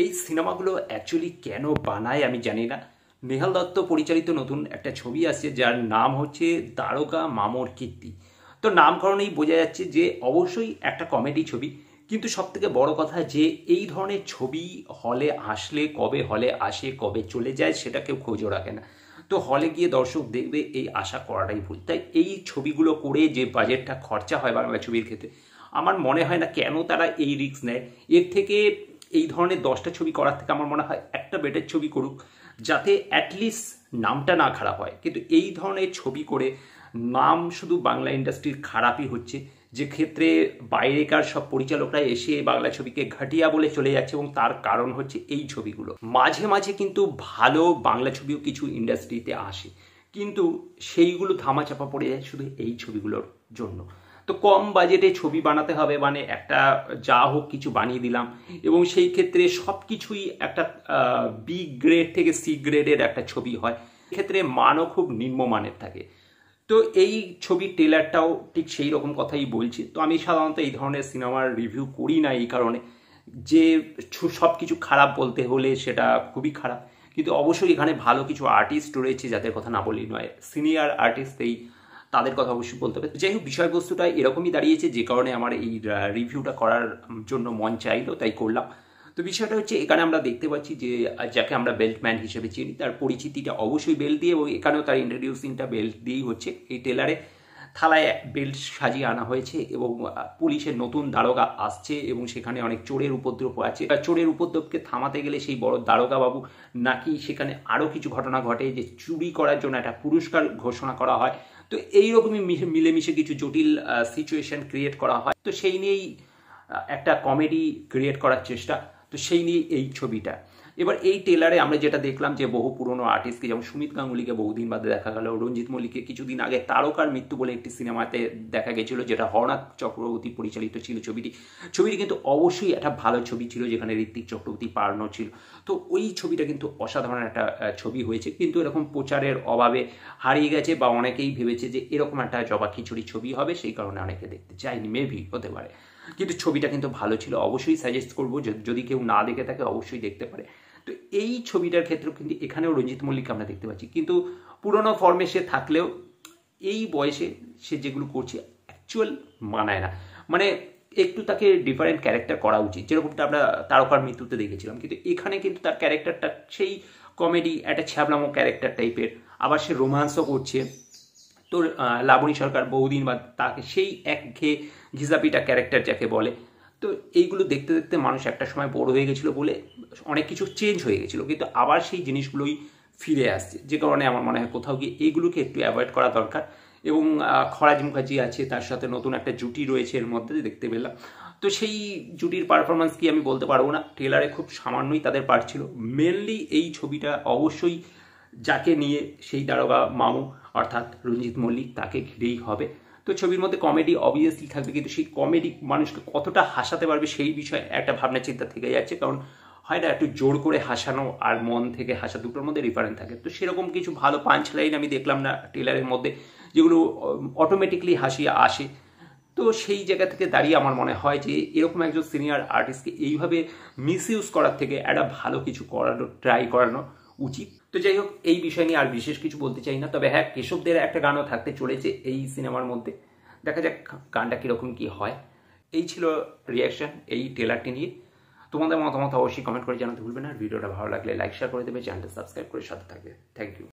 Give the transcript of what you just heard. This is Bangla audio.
এই সিনেমাগুলো অ্যাকচুয়ালি কেন বানায় আমি জানি না। নেহাল দত্ত পরিচালিত নতুন একটা ছবি আসছে যার নাম হচ্ছে দারোগা মামুর কীর্তি। তো নামকরণেই বোঝা যাচ্ছে যে অবশ্যই একটা কমেডি ছবি, কিন্তু সব থেকে বড় কথা যে এই ধরনের ছবি হলে আসলে কবে হলে আসে কবে চলে যায় সেটা কেউ খোঁজও রাখে না। তো হলে গিয়ে দর্শক দেখবে এই আশা করাটাই ভুল। তাই এই ছবিগুলো করে যে বাজেটটা খরচা হয় বাংলা ছবির ক্ষেত্রে, আমার মনে হয় না কেন তারা এই রিস্ক নেয়। এর থেকে এই ধরনের 10টা ছবি করার থেকে আমার মনে হয় একটা বেটার ছবি করুক, যাতে অ্যাটলিস্ট নামটা না খারাপ হয়। কিন্তু এই ধরনের ছবি করে নাম শুধু বাংলা ইন্ডাস্ট্রির খারাপই হচ্ছে, যে ক্ষেত্রে বাইরেকার সব পরিচালকরা এসে বাংলা ছবিকে ঘাটিয়া বলে চলে যাচ্ছে, এবং তার কারণ হচ্ছে এই ছবিগুলো। মাঝে মাঝে কিন্তু ভালো বাংলা ছবিও কিছু ইন্ডাস্ট্রিতে আসে, কিন্তু সেইগুলো ধামাচাপা পড়ে যায় শুধু এই ছবিগুলোর জন্য। তো কম বাজেটে ছবি বানাতে হবে, মানে একটা যা হোক কিছু বানিয়ে দিলাম, এবং সেই ক্ষেত্রে সব কিছুই একটা বি গ্রেড থেকে সি গ্রেডের একটা ছবি হয়, ক্ষেত্রে মানও খুব নিম্নমানের থাকে। তো এই ছবির ট্রেলারটাও ঠিক সেই রকম কথাই বলছি। তো আমি সাধারণত এই ধরনের সিনেমার রিভিউ করি না এই কারণে যে সব কিছু খারাপ বলতে হলে সেটা খুবই খারাপ, কিন্তু অবশ্যই এখানে ভালো কিছু আর্টিস্ট রয়েছে যাদের কথা না বলি নয়, সিনিয়র আর্টিস্ট, এই তাদের কথা অবশ্যই বলতে হবে। যাই হোক, বিষয়বস্তুটা এরকমই দাঁড়িয়েছে যে কারণে আমার এই রিভিউটা করার জন্য মন চাইলো, তাই করলাম। তো বিষয়টা হচ্ছে এখানে আমরা দেখতে পাচ্ছি যে যাকে আমরা বেল্টম্যান হিসেবে চিনি তার পরিচিতিটা অবশ্যই বেল্ট দিয়ে, এবং এখানেও তার ইন্ট্রোডিউসিংটা বেল্ট দিয়েই হচ্ছে। এই টেলারে থালায় বেল্ট সাজিয়ে আনা হয়েছে, এবং পুলিশের নতুন দারোগা আসছে, এবং সেখানে অনেক চোরের উপদ্রব আছে। চোরের উপদ্রবকে থামাতে গেলে সেই বড় দারোগা বাবু নাকি সেখানে আরও কিছু ঘটনা ঘটে, যে চুরি করার জন্য একটা পুরস্কার ঘোষণা করা হয়। তো এইরকমই মিলেমিশে কিছু জটিল সিচুয়েশন ক্রিয়েট করা হয়। তো সেই নিয়েই একটা কমেডি ক্রিয়েট করার চেষ্টা, তো সেই নিয়ে এই ছবিটা। এবার এই টেলারে আমরা যেটা দেখলাম যে বহু পুরনো আর্টিস্টকে, যেমন সুমিত গাঙ্গুলিকে বহুদিন বাদে দেখা গেল, রঞ্জিত মল্লিককে কিছুদিন আগে তারকার মৃত্যু বলে একটি সিনেমাতে দেখা গেছিল, যেটা হরনাথ চক্রবর্তী পরিচালিত ছিল। ছবিটি কিন্তু অবশ্যই একটা ভালো ছবি ছিল, যেখানে ঋত্বিক চক্রবর্তী পার্নো ছিল। তো ওই ছবিটা কিন্তু অসাধারণ একটা ছবি হয়েছে, কিন্তু এরকম প্রচারের অভাবে হারিয়ে গেছে, বা অনেকেই ভেবেছে যে এরকম একটা জবা খিচুড়ি ছবি হবে, সেই কারণে অনেকে দেখতে চায়নি, মেবি হতে পারে। কিন্তু ছবিটা কিন্তু ভালো ছিল, অবশ্যই সাজেস্ট করবো, যদি কেউ না দেখে থাকে অবশ্যই দেখতে পারে। তো এই ছবিটার ক্ষেত্রেও কিন্তু এখানেও রঞ্জিত মল্লিক আমরা দেখতে পাচ্ছি, কিন্তু পুরোনো ফর্মে সে থাকলেও এই বয়সে সে যেগুলো করছে অ্যাকচুয়াল মানায় না। মানে একটু তাকে ডিফারেন্ট ক্যারেক্টার করা উচিত, যেরকমটা আমরা তারকার মৃত্যুতে দেখেছিলাম। কিন্তু এখানে কিন্তু তার ক্যারেক্টারটা সেই কমেডি একটা ছ্যাবলামো ক্যারেক্টার টাইপের, আবার সে রোমান্সও করছে। তো লাবণী সরকার বহুদিন বাদ তাকে সেই একঘেয়ে ঘিজাপিটা ক্যারেক্টার যাকে বলে, তো এইগুলো দেখতে দেখতে মানুষ একটা সময় বোর হয়ে গেছিলো বলে অনেক কিছু চেঞ্জ হয়ে গেছিলো, কিন্তু আবার সেই জিনিসগুলোই ফিরে আসছে, যে কারণে আমার মনে হয় কোথাও গিয়ে এইগুলোকে একটু অ্যাভয়েড করা দরকার। এবং খরাজ মুখার্জি আছে, তার সাথে নতুন একটা জুটি রয়েছে এর মধ্যে দেখতে পেলাম। তো সেই জুটির পারফরমেন্স কি আমি বলতে পারবো না, ট্রেলারে খুব সামান্যই তাদের পার্ট ছিল। মেনলি এই ছবিটা অবশ্যই যাকে নিয়ে, সেই দারোগা মামু অর্থাৎ রঞ্জিত মল্লিক, তাকে ঘিরেই হবে। তো ছবির মধ্যে কমেডি অবভিয়াসলি থাকবে, কিন্তু সেই কমেডি মানুষকে কতটা হাসাতে পারবে সেই বিষয়ে একটা ভাবনা চিন্তা থেকে যাচ্ছে। কারণ হয় না, একটু জোর করে হাসানো আর মন থেকে হাসা দুটোর মধ্যে ডিফারেন্ট থাকে। তো সেরকম কিছু ভালো পাঞ্চ লাইন আমি দেখলাম না ট্রেলারের মধ্যে, যেগুলো অটোমেটিকলি হাসিয়ে আসে। তো সেই জায়গা থেকে দাঁড়িয়ে আমার মনে হয় যে এরকম একজন সিনিয়র আর্টিস্টকে এইভাবে মিসইউজ করার থেকে একটা ভালো কিছু করানো, ট্রাই করানো উচিত। তো যাই হোক, এই বিষয় নিয়ে আর বিশেষ কিছু বলতে চাই না। তবে হ্যাঁ, কেশবদের একটা গানও থাকতে চলেছে এই সিনেমার মধ্যে, দেখা যাক গানটা কীরকম কী হয়। এই ছিল রিয়াকশন এই ট্রেলারটি নিয়ে। তোমাদের মতামত অবশ্যই কমেন্ট করে জানাতে ভুলবে না। ভিডিওটা ভালো লাগলে লাইক শেয়ার করে দেবে, চ্যানেলটা সাবস্ক্রাইব করে সাথে থাকবে। Thank you.